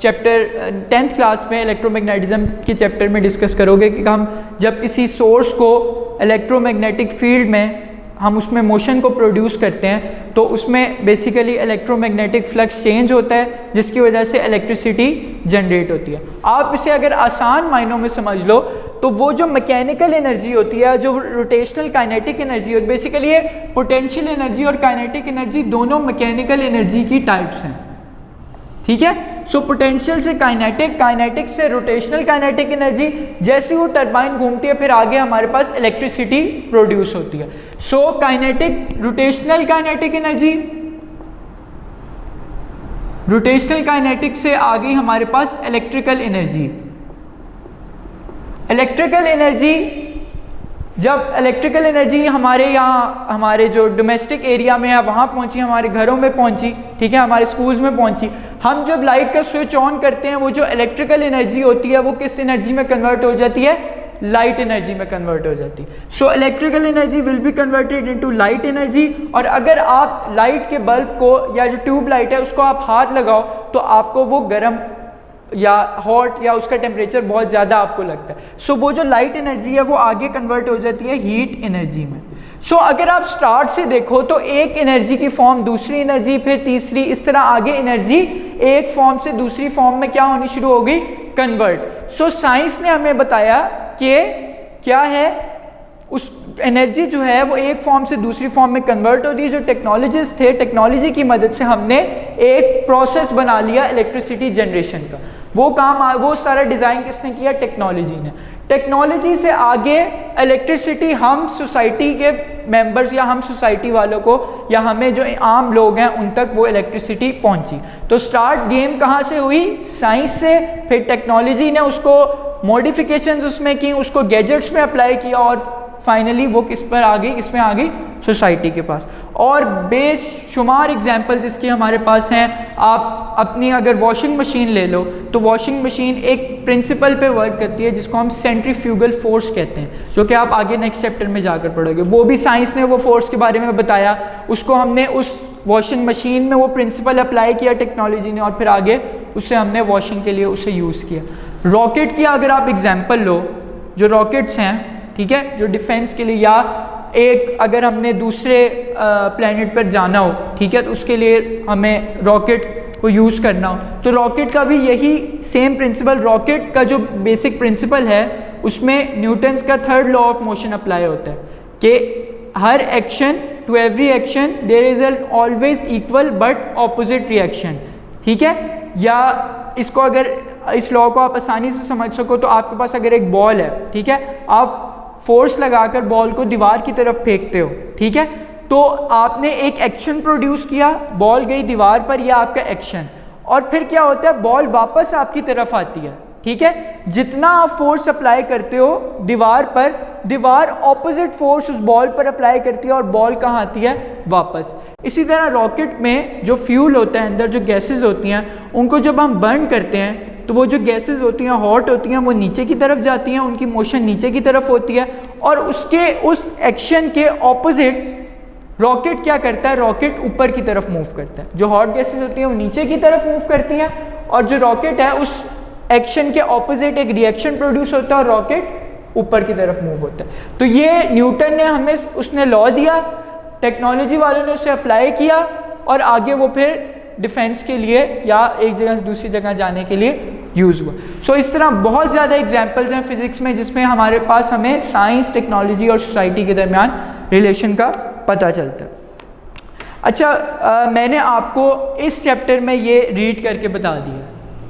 चैप्टर 10th क्लास में इलेक्ट्रोमैग्नेटिज्म के चैप्टर में डिस्कस करोगे कि हम जब किसी सोर्स को इलेक्ट्रोमैग्नेटिक फील्ड में हम उसमें मोशन को प्रोड्यूस करते हैं तो उसमें बेसिकली इलेक्ट्रोमैग्नेटिक फ्लक्स चेंज होता है, जिसकी वजह से इलेक्ट्रिसिटी जनरेट होती है। आप इसे अगर आसान मायनों में समझ लो तो वो जो मैकेनिकल एनर्जी होती है, जो रोटेशनल काइनेटिक एनर्जी होती है, बेसिकली ये पोटेंशियल एनर्जी और काइनेटिक एनर्जी दोनों मैकेनिकल एनर्जी की टाइप्स हैं, ठीक है। सो पोटेंशियल से काइनेटिक, काइनेटिक से रोटेशनल काइनेटिक एनर्जी, जैसे वो टरबाइन घूमती है फिर आगे हमारे पास इलेक्ट्रिसिटी प्रोड्यूस होती है। So kinetic, rotational kinetic energy, rotational kinetic से आगे हमारे पास इलेक्ट्रिकल एनर्जी। इलेक्ट्रिकल एनर्जी, जब इलेक्ट्रिकल एनर्जी हमारे यहाँ, हमारे जो डोमेस्टिक एरिया में है वहाँ पहुँची, हमारे घरों में पहुँची, ठीक है, हमारे स्कूल्स में पहुँची, हम जब लाइट का स्विच ऑन करते हैं वो जो इलेक्ट्रिकल एनर्जी होती है वो किस एनर्जी में कन्वर्ट हो जाती है? लाइट एनर्जी में कन्वर्ट हो जाती है। So electrical energy will be converted into light energy. और अगर आप लाइट के बल्ब को या जो ट्यूब लाइट है उसको आप हाथ लगाओ तो आपको वो गर्म या हॉट या उसका टेम्परेचर बहुत ज़्यादा आपको लगता है। सो वो जो लाइट एनर्जी है वो आगे कन्वर्ट हो जाती है हीट एनर्जी में। सो अगर आप स्टार्ट से देखो तो एक एनर्जी की फॉर्म, दूसरी एनर्जी, फिर तीसरी, इस तरह आगे एनर्जी एक फॉर्म से दूसरी फॉर्म में क्या होनी शुरू हो गई? कन्वर्ट। सो साइंस ने हमें बताया कि क्या है, उस एनर्जी जो है वो एक फॉर्म से दूसरी फॉर्म में कन्वर्ट होती है। जो टेक्नोलॉजिस्ट थे, टेक्नोलॉजी की मदद से हमने एक प्रोसेस बना लिया इलेक्ट्रिसिटी जनरेशन का। वो काम, वो सारा डिज़ाइन किसने किया? टेक्नोलॉजी ने। टेक्नोलॉजी से आगे इलेक्ट्रिसिटी हम सोसाइटी के मेंबर्स या हम सोसाइटी वालों को या हमें जो आम लोग हैं उन तक वो इलेक्ट्रिसिटी पहुंची। तो स्टार्ट गेम कहाँ से हुई? साइंस से। फिर टेक्नोलॉजी ने उसको मॉडिफिकेशंस उसमें की, उसको गैजेट्स में अप्लाई किया और फाइनली वो किस पर आ गई? किस में आ गई? सोसाइटी के पास। और बेशुमार एग्जाम्पल जिसके हमारे पास हैं। आप अपनी अगर वॉशिंग मशीन ले लो तो वॉशिंग मशीन एक प्रिंसिपल पे वर्क करती है जिसको हम सेंट्रीफ्यूगल फोर्स कहते हैं, जो कि आप आगे नेक्स्ट चैप्टर में जाकर पढ़ोगे। वो भी साइंस ने वो फोर्स के बारे में बताया, उसको हमने उस वॉशिंग मशीन में वो प्रिंसिपल अप्लाई किया टेक्नोलॉजी ने, और फिर आगे उससे हमने वॉशिंग के लिए उसे यूज़ किया। रॉकेट की अगर आप एग्जाम्पल लो, जो रॉकेट्स हैं, ठीक है, जो डिफेंस के लिए, या एक अगर हमने दूसरे प्लेनेट पर जाना हो, ठीक है, तो उसके लिए हमें रॉकेट को यूज़ करना हो। तो रॉकेट का भी यही सेम प्रिंसिपल, रॉकेट का जो बेसिक प्रिंसिपल है उसमें न्यूटन्स का third law of motion apply होता है कि हर action, to every action there is an always equal but opposite reaction. ठीक है, या इसको अगर इस लॉ को आप आसानी से समझ सको तो आपके पास अगर एक बॉल है, ठीक है, आप फोर्स लगाकर बॉल को दीवार की तरफ फेंकते हो, ठीक है, तो आपने एक एक्शन प्रोड्यूस किया, बॉल गई दीवार पर, यह आपका एक्शन, और फिर क्या होता है, बॉल वापस आपकी तरफ आती है। ठीक है, जितना आप फोर्स अप्लाई करते हो दीवार पर, दीवार ऑपोजिट फोर्स उस बॉल पर अप्लाई करती है और बॉल कहाँ आती है, वापस। इसी तरह रॉकेट में जो फ्यूल होता है, अंदर जो गैसेस होती हैं, उनको जब हम बर्न करते हैं तो वो जो गैसेस होती हैं, हॉट होती हैं, वो नीचे की तरफ जाती हैं, उनकी मोशन नीचे की तरफ होती है, और उसके उस एक्शन के ऑपोजिट रॉकेट क्या करता है, रॉकेट ऊपर की तरफ मूव करता है। जो हॉट गैसेस होती हैं वो नीचे की तरफ मूव करती हैं, और जो रॉकेट है उस एक्शन के ऑपोजिट एक रिएक्शन प्रोड्यूस होता है और रॉकेट ऊपर की तरफ मूव होता है। तो ये न्यूटन ने हमें उसने लॉ दिया, टेक्नोलॉजी वालों ने उसे अप्लाई किया, और आगे वो फिर डिफेंस के लिए या एक जगह से दूसरी जगह जाने के लिए यूज़ हुआ। सो इस तरह बहुत ज़्यादा एग्जांपल्स हैं फिज़िक्स में जिसमें हमारे पास हमें साइंस, टेक्नोलॉजी और सोसाइटी के दरमियान रिलेशन का पता चलता है। अच्छा, मैंने आपको इस चैप्टर में ये रीड करके बता दिया,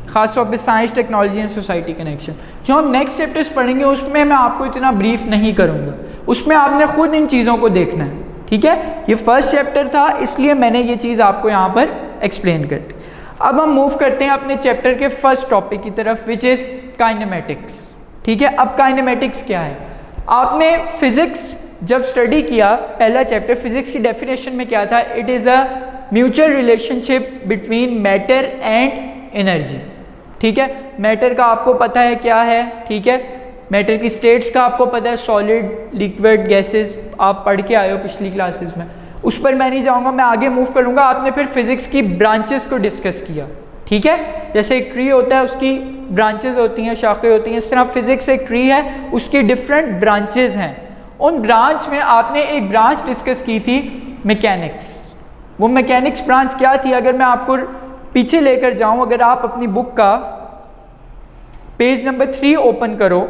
ख़ास तौर पे science, technology and society connection. जो हम नेक्स्ट चैप्टर्स पढ़ेंगे उसमें मैं आपको इतना ब्रीफ नहीं करूँगा, उसमें आपने खुद इन चीज़ों को देखना है। ठीक है, ये फर्स्ट चैप्टर था इसलिए मैंने ये चीज़ आपको यहाँ पर एक्सप्लेन कर दी। अब हम मूव करते हैं अपने चैप्टर के फर्स्ट टॉपिक की तरफ, विच इज़ काइनेमेटिक्स। ठीक है, अब काइनेमेटिक्स क्या है? आपने फिज़िक्स जब स्टडी किया, पहला चैप्टर फिज़िक्स की डेफिनेशन में क्या था? It is a mutual relationship between matter and energy. ठीक है, मैटर का आपको पता है क्या है, ठीक है, मैटर की स्टेट्स का आपको पता है, सॉलिड, लिक्विड, गैसेस, आप पढ़ के आए हो पिछली क्लासेस में, उस पर मैं नहीं जाऊंगा, मैं आगे मूव करूंगा। आपने फिर फिजिक्स की ब्रांचेस को डिस्कस किया। ठीक है, जैसे एक ट्री होता है उसकी ब्रांचेस होती हैं, शाखें होती हैं, इस तरह फिजिक्स एक ट्री है, उसकी डिफरेंट ब्रांचेस हैं। उन ब्रांच में आपने एक ब्रांच डिस्कस की थी मैकेनिक्स। वो मैकेनिक्स ब्रांच क्या थी? अगर मैं आपको पीछे लेकर जाऊं, अगर आप अपनी बुक का पेज नंबर 3 ओपन करो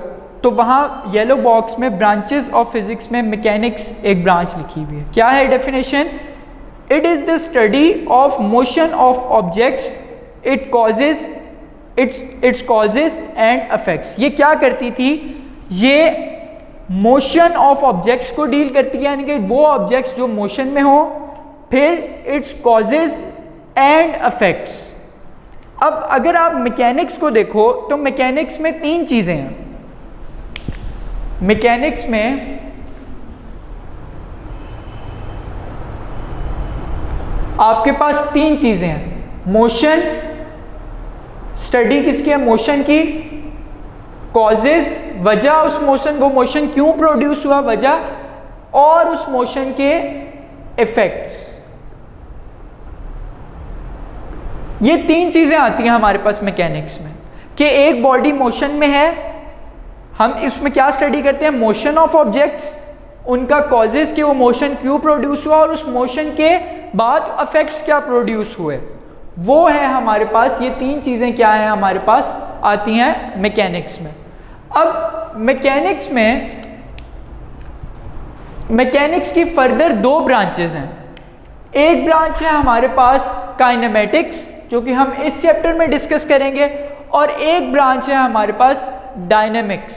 तो वहाँ येलो बॉक्स में ब्रांचेस ऑफ फिजिक्स में मैकेनिक्स एक ब्रांच लिखी हुई है। क्या है definition? It is the study of motion of objects, its causes and affects. ये क्या करती थी? ये मोशन ऑफ ऑब्जेक्ट्स को डील करती है, यानी कि वो ऑब्जेक्ट्स जो मोशन में हो, फिर इट्स कॉजेज एंड अफेक्ट्स। अब अगर आप मैकेनिक्स को देखो तो मैकेनिक्स में 3 चीज़ें हैं। मैकेनिक्स में आपके पास 3 चीज़ें हैं। मोशन, स्टडी किसकी है? मोशन की। कॉजेस, वजह उस मोशन, वो मोशन क्यों प्रोड्यूस हुआ, वजह, और उस मोशन के इफेक्ट्स। ये 3 चीज़ें आती हैं हमारे पास मैकेनिक्स में कि एक बॉडी मोशन में है, हम इसमें क्या स्टडी करते हैं? मोशन ऑफ ऑब्जेक्ट्स, उनका कॉजेस कि वो मोशन क्यों प्रोड्यूस हुआ, और उस मोशन के बाद इफेक्ट्स क्या प्रोड्यूस हुए, वो है हमारे पास। ये 3 चीज़ें क्या हैं हमारे पास आती हैं मैकेनिक्स में। अब मैकेनिक्स की फर्दर 2 ब्रांचेस हैं। एक ब्रांच है हमारे पास काइनेमेटिक्स, जो कि हम इस चैप्टर में डिस्कस करेंगे, और एक ब्रांच है हमारे पास डायनेमिक्स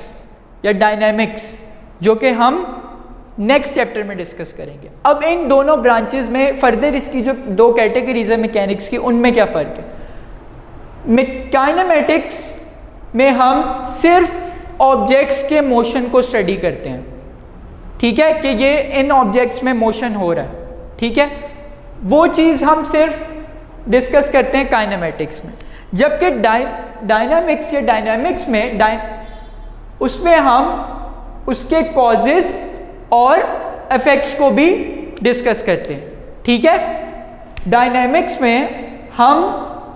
या डायनेमिक्स, जो कि हम नेक्स्ट चैप्टर में डिस्कस करेंगे। अब इन दोनों ब्रांचेस में फर्दर इसकी जो 2 कैटेगरीज है मैकेनिक्स की, उनमें क्या फ़र्क है? काइनेमेटिक्स में हम सिर्फ ऑब्जेक्ट्स के मोशन को स्टडी करते हैं। ठीक है, कि ये इन ऑब्जेक्ट्स में मोशन हो रहा है। ठीक है, वो चीज़ हम सिर्फ डिस्कस करते हैं काइनेमेटिक्स में। जबकि डायनामिक्स या डायनामिक्स में उसमें हम उसके कॉजेस और इफेक्ट्स को भी डिस्कस करते हैं। ठीक है, डायनामिक्स में हम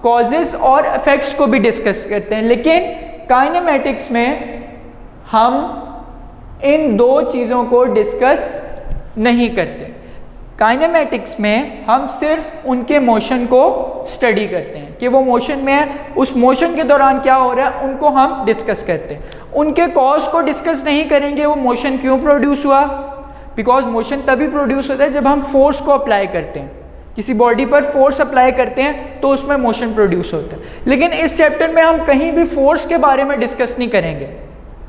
कॉजेस और इफेक्ट्स को भी डिस्कस करते हैं, लेकिन काइनेमेटिक्स में हम इन 2 चीज़ों को डिस्कस नहीं करते। काइनेमेटिक्स में हम सिर्फ उनके मोशन को स्टडी करते हैं कि वो मोशन में है, उस मोशन के दौरान क्या हो रहा है उनको हम डिस्कस करते हैं। उनके कॉज को डिस्कस नहीं करेंगे, वो मोशन क्यों प्रोड्यूस हुआ, बिकॉज मोशन तभी प्रोड्यूस होता है जब हम फोर्स को अप्लाई करते हैं, किसी बॉडी पर फोर्स अप्लाई करते हैं तो उसमें मोशन प्रोड्यूस होता है। लेकिन इस चैप्टर में हम कहीं भी फोर्स के बारे में डिस्कस नहीं करेंगे,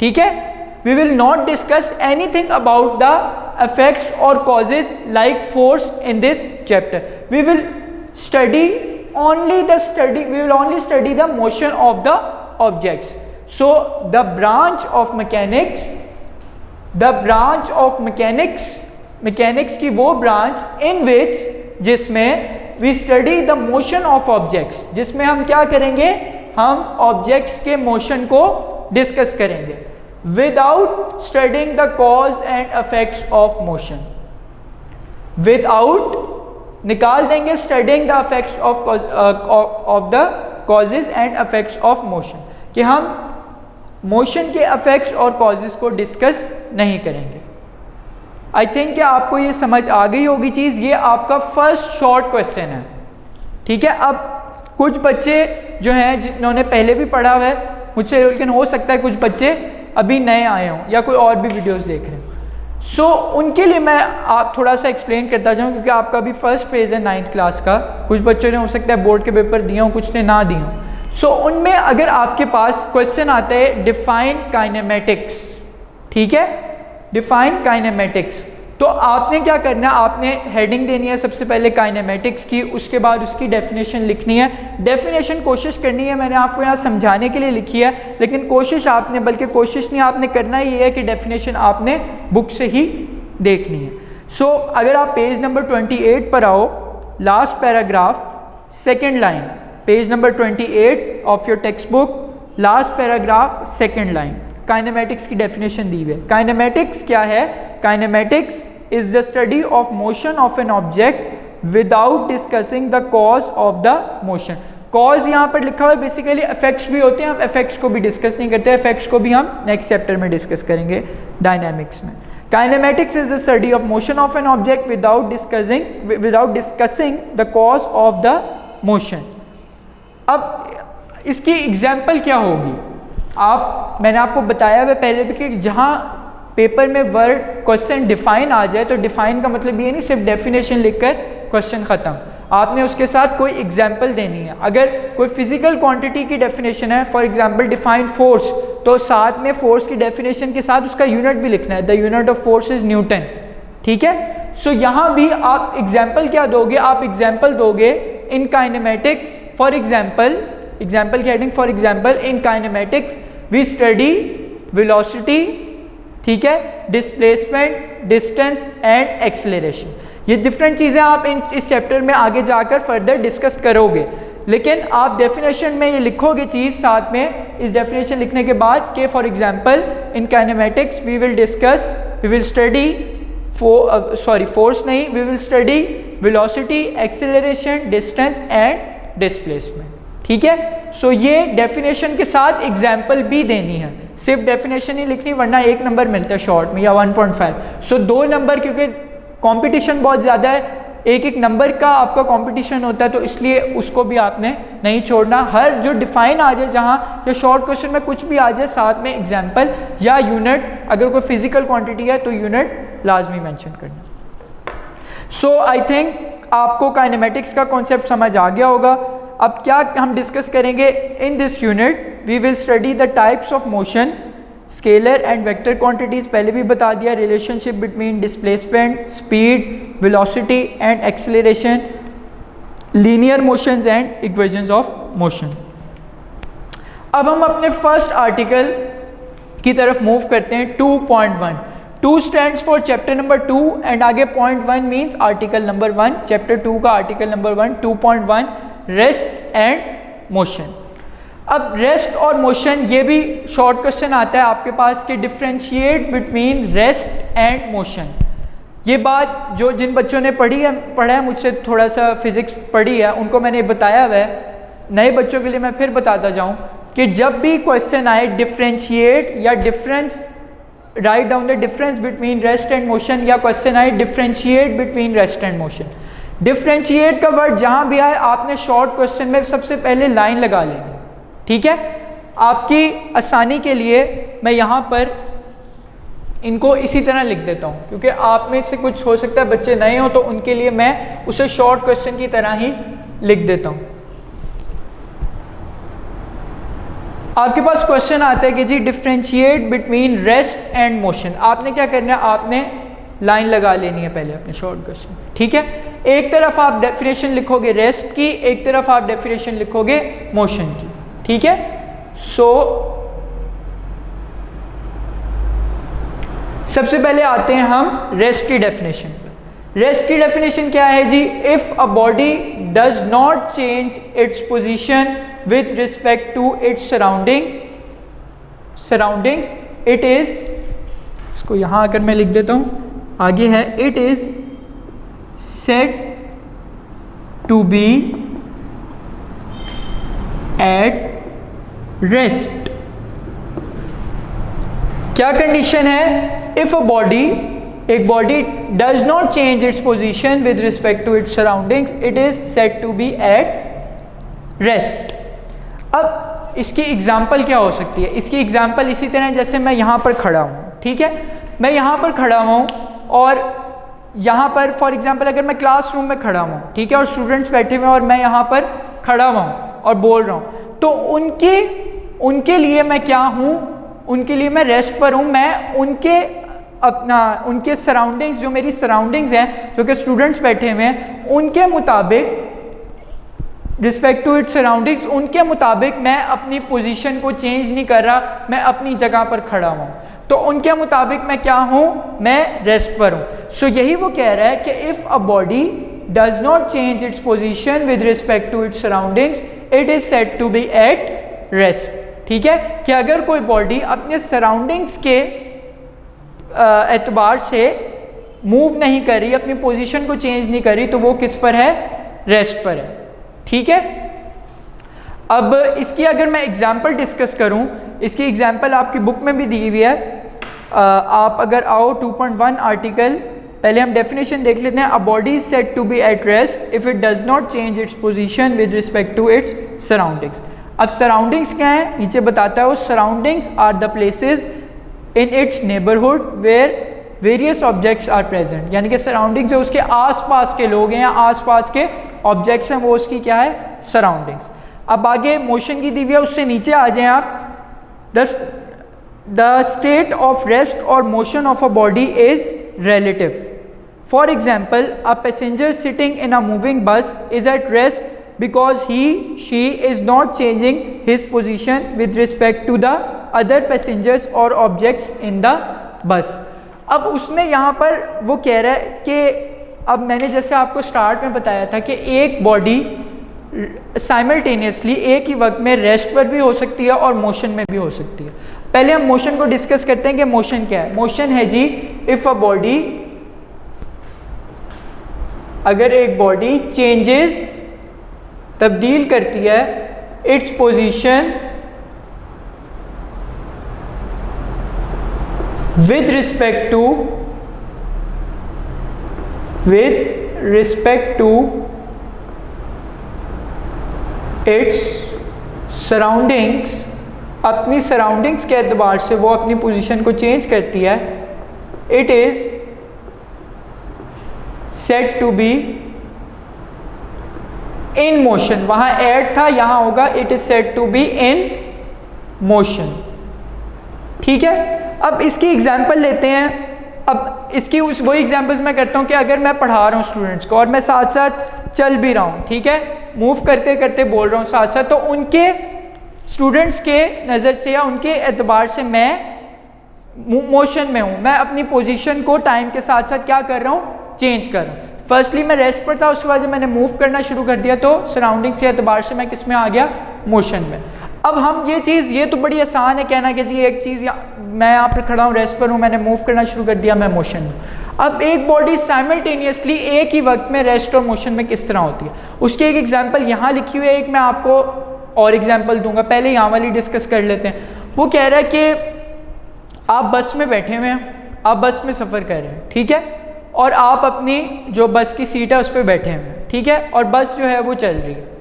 ठीक है। We will not discuss anything about the effects or causes like force in this chapter. We will only study the motion of the objects. So the branch of mechanics की वो branch in which जिसमें we study the motion of objects, जिसमें हम क्या करेंगे, हम objects के motion को डिस्कस करेंगे without studying the cause and effects of motion. Without निकाल देंगे studying the effects of the causes and effects of motion, कि हम motion के effects और causes को डिस्कस नहीं करेंगे। आई थिंक कि आपको ये समझ आ गई होगी चीज़। ये आपका फर्स्ट शॉर्ट क्वेश्चन है, ठीक है। अब कुछ बच्चे जो हैं जिन्होंने पहले भी पढ़ा हुआ है मुझसे, लेकिन हो सकता है कुछ बच्चे अभी नए आए हों या कोई और भी वीडियोस देख रहे हैं, सो उनके लिए मैं आप थोड़ा सा एक्सप्लेन करता जाऊँ, क्योंकि आपका भी फर्स्ट फेज़ है 9th क्लास का। कुछ बच्चों ने हो सकता है बोर्ड के पेपर दिए हों, कुछ ने ना दिए हों। सो उनमें अगर आपके पास क्वेश्चन आता है डिफाइन काइनेमेटिक्स, ठीक है, डिफाइन काइनेमेटिक्स, तो आपने क्या करना है, आपने हेडिंग देनी है सबसे पहले काइनेमेटिक्स की, उसके बाद उसकी डेफिनेशन लिखनी है। डेफिनेशन कोशिश करनी है, मैंने आपको यहाँ समझाने के लिए लिखी है, लेकिन कोशिश आपने, बल्कि कोशिश नहीं, आपने करना ये है कि डेफिनेशन आपने बुक से ही देखनी है। सो अगर आप पेज नंबर 28 पर आओ, last paragraph, second line, page number 28 of your text book, last paragraph, second line, kinematics की डेफिनेशन दी हुई है। काइनेमेटिक्स क्या है? Kinematics is the study of motion of an object without discussing the cause of the motion. Cause यहाँ पर लिखा हुआ है, बेसिकली इफेक्ट्स भी होते हैं, हम इफेक्ट्स को भी डिस्कस नहीं करते, इफेक्ट्स को भी हम नेक्स्ट चैप्टर में डिस्कस करेंगे डायनामिक्स में। Kinematics is the study of motion of an object without discussing the cause of the motion. अब इसकी एग्जाम्पल क्या होगी? मैंने आपको बताया हुआ पहले भी कि जहाँ पेपर में वर्ड क्वेश्चन डिफाइन आ जाए तो डिफाइन का मतलब ये नहीं सिर्फ डेफिनेशन लिखकर क्वेश्चन ख़त्म, आपने उसके साथ कोई एग्जाम्पल देनी है। अगर कोई फिजिकल क्वांटिटी की डेफिनेशन है, फॉर एग्जांपल डिफाइन फोर्स, तो साथ में फोर्स की डेफिनेशन के साथ उसका यूनिट भी लिखना है, the unit of force is Newton, ठीक है। सो यहाँ भी आप एग्जाम्पल क्या दोगे? आप एग्जाम्पल दोगे इन काइनेमेटिक्स, फॉर एग्जाम्पल की heading, for example in kinematics we study velocity, ठीक है, डिस्प्लेसमेंट, डिस्टेंस एंड एक्सेलरेशन। ये डिफरेंट चीज़ें आप इस चैप्टर में आगे जाकर फर्दर डिस्कस करोगे, लेकिन आप डेफिनेशन में ये लिखोगे चीज़ साथ में, इस डेफिनेशन लिखने के बाद कि for example in kinematics we will study force नहीं, we will study velocity, acceleration, distance and displacement, ठीक है। सो ये डेफिनेशन के साथ एग्जाम्पल भी देनी है, सिर्फ डेफिनेशन ही लिखनी, वरना 1 नंबर मिलता है शॉर्ट में या 1.5। सो 2 नंबर, क्योंकि कंपटीशन बहुत ज़्यादा है, एक नंबर का आपका कंपटीशन होता है, तो इसलिए उसको भी आपने नहीं छोड़ना। हर जो डिफाइन आ जाए, जहाँ या शॉर्ट क्वेश्चन में कुछ भी आ जाए, साथ में एग्जाम्पल या यूनिट, अगर कोई फिजिकल क्वांटिटी है तो यूनिट लाजमी मेंशन करना। सो आई थिंक आपको काइनेमेटिक्स का कॉन्सेप्ट समझ आ गया होगा। अब क्या हम डिस्कस करेंगे in this unit? We will study the types of motion, scalar and vector quantities पहले भी बता दिया, relationship between displacement, speed, velocity and acceleration, linear motions and equations of motion. अब हम अपने फर्स्ट आर्टिकल की तरफ मूव करते हैं। 2.1, 2 stands for chapter number 2 and आगे 0.1 मीन्स आर्टिकल नंबर 1, चैप्टर 2 का article number 1, 2.1 rest and motion. अब रेस्ट और मोशन, ये भी शॉर्ट क्वेश्चन आता है आपके पास कि differentiate between rest and motion. ये बात जो जिन बच्चों ने पढ़ा है मुझसे थोड़ा सा फिजिक्स पढ़ी है, उनको मैंने बताया हुआ है। नए बच्चों के लिए मैं फिर बताता जाऊँ कि जब भी क्वेश्चन आए डिफ्रेंशिएट या difference write down the difference between rest and motion, या क्वेश्चन आए differentiate between rest and motion. Differentiate का वर्ड जहां भी आए आपने शॉर्ट क्वेश्चन में सबसे पहले लाइन लगा लेनी, ठीक है। आपकी आसानी के लिए मैं यहां पर इनको इसी तरह लिख देता हूं, क्योंकि आप में से कुछ हो सकता है बच्चे नए हो, तो उनके लिए मैं उसे शॉर्ट क्वेश्चन की तरह ही लिख देता हूं। आपके पास क्वेश्चन आता है कि जी differentiate between rest and motion. आपने क्या करना है, आपने लाइन लगा लेनी है पहले अपने शॉर्ट क्वेश्चन, ठीक है। एक तरफ आप डेफिनेशन लिखोगे रेस्ट की, एक तरफ आप डेफिनेशन लिखोगे मोशन की, ठीक है। सो सबसे पहले आते हैं हम रेस्ट की डेफिनेशन पर। रेस्ट की डेफिनेशन क्या है जी, if a body does not change its position with respect to its surroundings it is, इसको यहाँ आकर मैं लिख देता हूँ, आगे है it is said to be at rest। क्या कंडीशन है, if a body, एक body does not change its position with respect to its surroundings it is said to be at rest। अब इसकी एग्जाम्पल क्या हो सकती है, इसकी एग्जाम्पल इसी तरह जैसे मैं यहाँ पर खड़ा हूँ, ठीक है। मैं यहाँ पर खड़ा हूँ और यहाँ पर फॉर एग्जाम्पल अगर मैं क्लासरूम में खड़ा हूँ, ठीक है, और स्टूडेंट्स बैठे हुए हैं और मैं यहाँ पर खड़ा हुआ हूँ और बोल रहा हूँ, तो उनके लिए मैं क्या हूँ, उनके लिए मैं रेस्ट पर हूँ। मैं उनके सराउंडिंग्स, जो मेरी सराउंडिंग्स हैं, जो कि स्टूडेंट्स बैठे हुए हैं, उनके मुताबिक रिस्पेक्ट टू इट्स सराउंडिंग्स, उनके मुताबिक मैं अपनी पोजीशन को चेंज नहीं कर रहा, मैं अपनी जगह पर खड़ा हूँ। तो उनके मुताबिक मैं क्या हूँ, मैं रेस्ट पर हूँ। सो यही वो कह रहा है कि if a body does not change its position with respect to its surroundings it is said to be at rest, ठीक है। कि अगर कोई बॉडी अपने सराउंडिंग्स के एतबार से मूव नहीं कर रही, अपनी पोजीशन को चेंज नहीं कर रही, तो वो किस पर है, रेस्ट पर है, ठीक है। अब इसकी अगर मैं एग्जाम्पल डिस्कस करूं, इसकी एग्जाम्पल आपकी बुक में भी दी हुई है। आप अगर आओ 2.1 आर्टिकल, पहले हम डेफिनेशन देख लेते हैं। A body is said to be at rest if it does not change its position with respect to its surroundings. अब सराउंडिंग्स क्या है, नीचे बताता है, वो surroundings are the places in its neighbourhood where various objects are present. यानी कि surroundings जो उसके आसपास के लोग हैं या आसपास के ऑब्जेक्ट्स हैं, वो उसकी क्या है, सराउंडिंग्स। अब आगे मोशन की दी हुई है, उससे नीचे आ जाएं आप। द स्टेट ऑफ रेस्ट और motion of a body is relative. For example, a passenger sitting in a moving bus is at rest because she is not changing his position with respect to the other passengers or objects in the bus. अब उसमें यहाँ पर वो कह रहा है कि अब मैंने जैसे आपको स्टार्ट में बताया था कि एक बॉडी साइमल्टेनियसली एक ही वक्त में रेस्ट पर भी हो सकती है और मोशन में भी हो सकती है। पहले हम मोशन को डिस्कस करते हैं कि मोशन क्या है। मोशन है जी, इफ अ बॉडी, अगर एक बॉडी चेंजेस, तब्दील करती है its position with respect to its surroundings, अपनी सराउंडिंग्स के एतबार से वो अपनी पोजीशन को चेंज करती है, it is said to be in motion. वहां एड था, यहां होगा it is said to be in motion, ठीक है। अब इसकी एग्जांपल लेते हैं। अब इसकी वही एग्जांपल्स मैं करता हूं कि अगर मैं पढ़ा रहा हूं स्टूडेंट्स को और मैं साथ साथ चल भी रहा हूं, ठीक है, मूव करते करते बोल रहा हूं साथ साथ, तो उनके स्टूडेंट्स के नज़र से या उनके एतबार से मैं मोशन में हूँ, मैं अपनी पोजीशन को टाइम के साथ साथ क्या कर रहा हूँ, चेंज कर रहा हूँ। फर्स्टली मैं रेस्ट पर था, उसके बाद जब मैंने मूव करना शुरू कर दिया तो सराउंडिंग के एतबार से मैं किस में आ गया, मोशन में। अब हम ये चीज़, ये तो बड़ी आसान है कहना कि जी एक चीज़ मैं यहाँ पर खड़ा हूँ, रेस्ट पर हूँ, मैंने मूव करना शुरू कर दिया, मैं मोशन में। अब एक बॉडी साइमल्टेनियसली एक ही वक्त में रेस्ट और मोशन में किस तरह होती है, उसकी एक एग्जाम्पल यहाँ लिखी हुई है, एक मैं आपको और एग्जाम्पल दूंगा। पहले यहाँ वाली डिस्कस कर लेते हैं। वो कह रहा है कि आप बस में बैठे हुए हैं, आप बस में सफ़र कर रहे हैं, ठीक है, और आप अपनी जो बस की सीट है उस पर बैठे हुए हैं, ठीक है, और बस जो है वो चल रही है।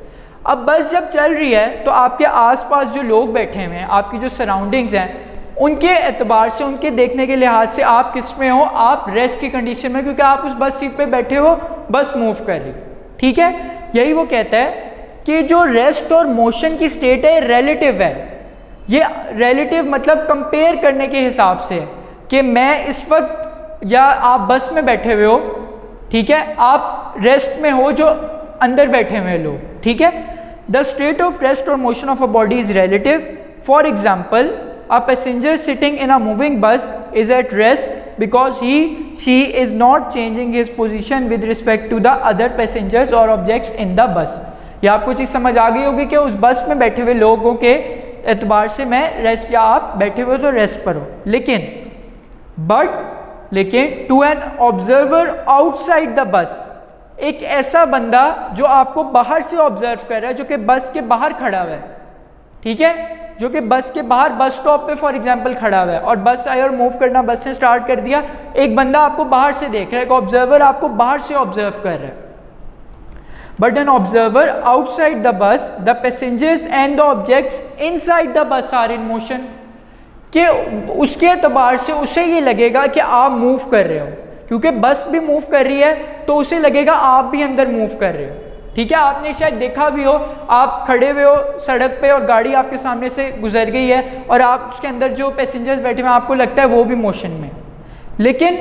अब बस जब चल रही है तो आपके आसपास जो लोग बैठे हुए हैं, आपकी जो सराउंडिंग्स हैं, उनके एतबार से, उनके देखने के लिहाज से आप किस में हो, आप रेस्ट की कंडीशन में, क्योंकि आप उस बस सीट पे बैठे हो, बस मूव कर रही है, ठीक है। यही वो कहता है कि जो रेस्ट और मोशन की स्टेट है रिलेटिव है। ये रिलेटिव मतलब कंपेयर करने के हिसाब से कि मैं इस वक्त, या आप बस में बैठे हुए हो, ठीक है, आप रेस्ट में हो जो अंदर बैठे हुए लोग, ठीक है। द स्टेट ऑफ रेस्ट और motion of a body is relative. For example, a passenger sitting in a moving bus is at rest because she is not changing his position with respect to the other passengers or objects in the bus। ये आपको चीज़ समझ आ गई होगी कि उस बस में बैठे हुए लोगों के एतबार से मैं रेस्ट, या आप बैठे हुए तो रेस्ट पर हो। लेकिन to an observer outside the bus, एक ऐसा बंदा जो आपको बाहर से ऑब्जर्व कर रहा है, जो कि बस के बाहर खड़ा हुआ है, ठीक है, जो कि बस के बाहर बस स्टॉप पे फॉर एग्जांपल खड़ा हुआ है, और बस आई और मूव करना, बस ने स्टार्ट कर दिया, एक बंदा आपको बाहर से देख रहा है, एक ऑब्जर्वर आपको बाहर से ऑब्जर्व कर रहा है। But an observer outside the bus, the passengers and the objects inside the bus are in motion, कि उसके एतबार से उसे ये लगेगा कि आप मूव कर रहे हो, क्योंकि बस भी मूव कर रही है तो उसे लगेगा आप भी अंदर मूव कर रहे हो, ठीक है। आपने शायद देखा भी हो, आप खड़े हुए हो सड़क पे और गाड़ी आपके सामने से गुजर गई है और आप उसके अंदर जो पैसेंजर्स बैठे हुए हैं आपको लगता है वो भी मोशन में, लेकिन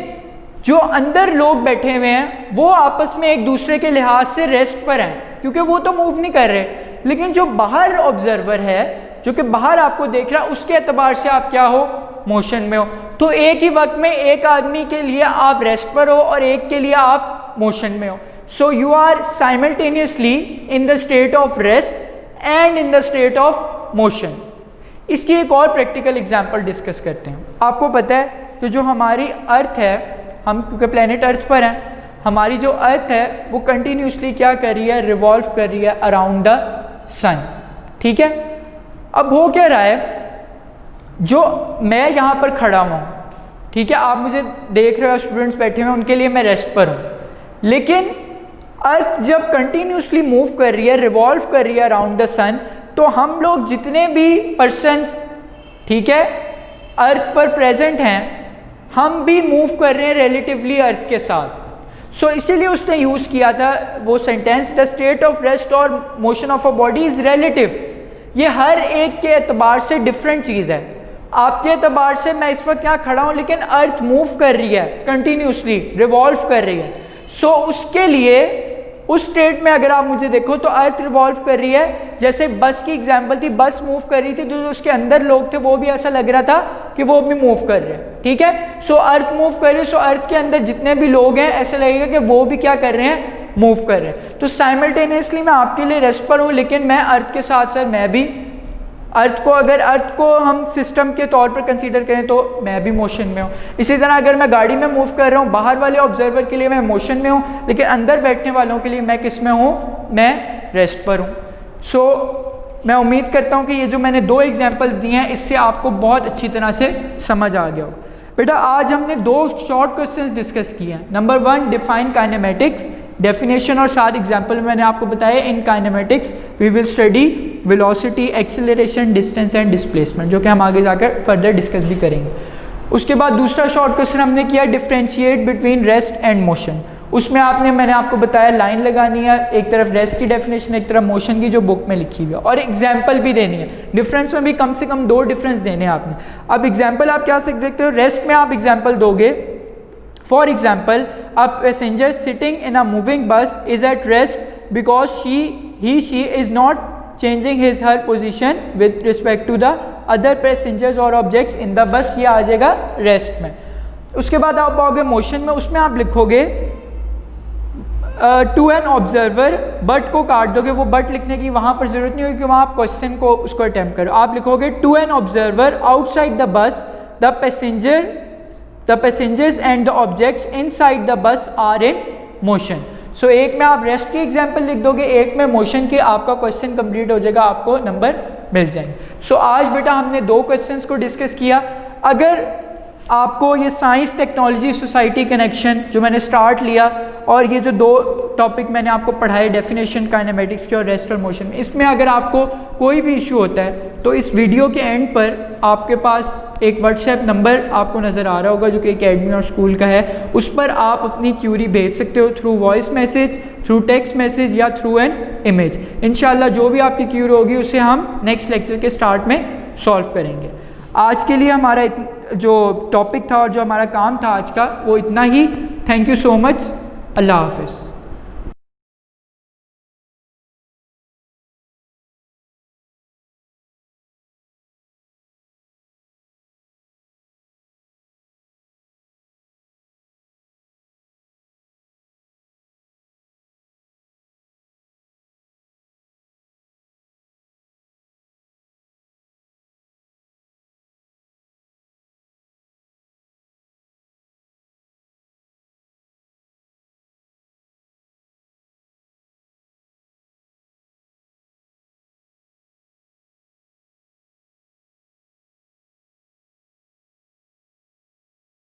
जो अंदर लोग बैठे हुए हैं वो आपस में एक दूसरे के लिहाज से रेस्ट पर हैं, क्योंकि वो तो मूव नहीं कर रहे। लेकिन जो बाहर ऑब्जर्वर है, जो कि बाहर आपको देख रहा है, उसके एतबार से आप क्या हो, मोशन में हो। तो एक ही वक्त में एक आदमी के लिए आप रेस्ट पर हो और एक के लिए आप मोशन में हो। So you are simultaneously in the state of rest and in the state of motion। इसकी एक और प्रैक्टिकल एग्जांपल डिस्कस करते हैं। आपको पता है कि जो हमारी अर्थ है, हम क्योंकि प्लेनेट अर्थ पर हैं, हमारी जो अर्थ है वो कंटिन्यूसली क्या कर रही है, रिवॉल्व कर रही है अराउंड द सन, ठीक है। अब हो क्या रहा है, जो मैं यहाँ पर खड़ा हुआ हूँ, ठीक है, आप मुझे देख रहे हो, स्टूडेंट्स बैठे हुए हैं, उनके लिए मैं रेस्ट पर हूँ, लेकिन अर्थ जब कंटिन्यूसली मूव कर रही है, रिवॉल्व कर रही है अराउंड द सन, तो हम लोग जितने भी पर्सन्स, ठीक है, अर्थ पर प्रेजेंट हैं, हम भी मूव कर रहे हैं रिलेटिवली अर्थ के साथ। सो इसीलिए उसने यूज़ किया था वो sentence, the state of rest और motion of a body is relative. ये हर एक के एतबार से डिफरेंट चीज़ है। आपके एतबार से मैं इस वक्त यहाँ खड़ा हूँ, लेकिन अर्थ मूव कर रही है, कंटिन्यूसली रिवॉल्व कर रही है। सो उसके लिए उस स्टेट में अगर आप मुझे देखो तो अर्थ रिवॉल्व कर रही है, जैसे बस की एग्जांपल थी, बस मूव कर रही थी, जो उसके अंदर लोग थे वो भी ऐसा लग रहा था कि वो भी मूव कर रहे हैं, ठीक है। सो अर्थ मूव कर रही है, सो अर्थ के अंदर जितने भी लोग हैं ऐसा लगेगा कि वो भी क्या कर रहे हैं, मूव कर रहे हैं। तो साइमल्टेनियसली मैं आपके लिए रेस्ट पर हूँ, लेकिन मैं अर्थ के साथ साथ मैं भी अर्थ को, अगर अर्थ को हम सिस्टम के तौर पर कंसीडर करें तो मैं भी मोशन में हूँ। इसी तरह अगर मैं गाड़ी में मूव कर रहा हूँ, बाहर वाले ऑब्जर्वर के लिए मैं मोशन में हूँ, लेकिन अंदर बैठने वालों के लिए मैं किस में हूँ, मैं रेस्ट पर हूँ। सो मैं उम्मीद करता हूँ कि ये जो मैंने दो एग्जांपल्स दिए हैं इससे आपको बहुत अच्छी तरह से समझ आ गया हो। बेटा आज हमने दो शॉर्ट क्वेश्चंस डिस्कस किए हैं। नंबर 1, डिफाइन काइनेमेटिक्स, डेफिनेशन और 7 एग्जाम्पल मैंने आपको बताया। In kinematics we will study velocity, acceleration, distance and displacement, जो कि हम आगे जाकर फर्दर डिस्कस भी करेंगे। उसके बाद दूसरा शॉर्ट क्वेश्चन हमने किया differentiate between rest and motion. उसमें मैंने आपको बताया लाइन लगानी है, एक तरफ रेस्ट की डेफिनेशन, एक तरफ मोशन की जो बुक में लिखी हुई है, और एग्जाम्पल भी देनी है। डिफरेंस में भी कम से कम 2 डिफरेंस देने हैं आपने। अब एग्जाम्पल आप क्या देखते हो, रेस्ट में आप एग्जाम्पल दोगे। For example, a passenger sitting in a moving बस is at rest because she is not changing his her position with respect to the other passengers or objects in the bus। ये आ जाएगा rest में। उसके बाद आप आओगे motion में, उसमें आप लिखोगे टू एन ऑब्जर्वर, बट को काट दोगे, वो बट लिखने की वहाँ पर जरूरत नहीं होगी कि वहाँ आप क्वेश्चन को उसको अटेम्प्ट करो। आप लिखोगे to an observer outside the bus, the passengers and the objects inside the bus are in motion. So एक में आप रेस्ट की एग्जाम्पल लिख दोगे, एक में मोशन की, आपका क्वेश्चन कंप्लीट हो जाएगा, आपको नंबर मिल जाएंगे। सो आज बेटा हमने 2 क्वेश्चंस को डिस्कस किया। अगर आपको ये साइंस टेक्नोलॉजी सोसाइटी कनेक्शन जो मैंने स्टार्ट लिया और ये जो 2 टॉपिक मैंने आपको पढ़ाए डेफिनेशन काइनेमेटिक्स के और रेस्ट और मोशन में, इसमें अगर आपको कोई भी इशू होता है तो इस वीडियो के एंड पर आपके पास एक व्हाट्सएप नंबर आपको नज़र आ रहा होगा जो कि एकेडमी और स्कूल का है, उस पर आप अपनी क्यूरी भेज सकते हो through voice message, through text message या थ्रू एन इमेज। इंशाल्लाह जो भी आपकी क्यूरी होगी उसे हम नेक्स्ट लेक्चर के स्टार्ट में सॉल्व करेंगे। आज के लिए हमारा जो टॉपिक था और जो हमारा काम था आज का वो इतना ही। Thank you so much. अल्लाह हाफ़िज़।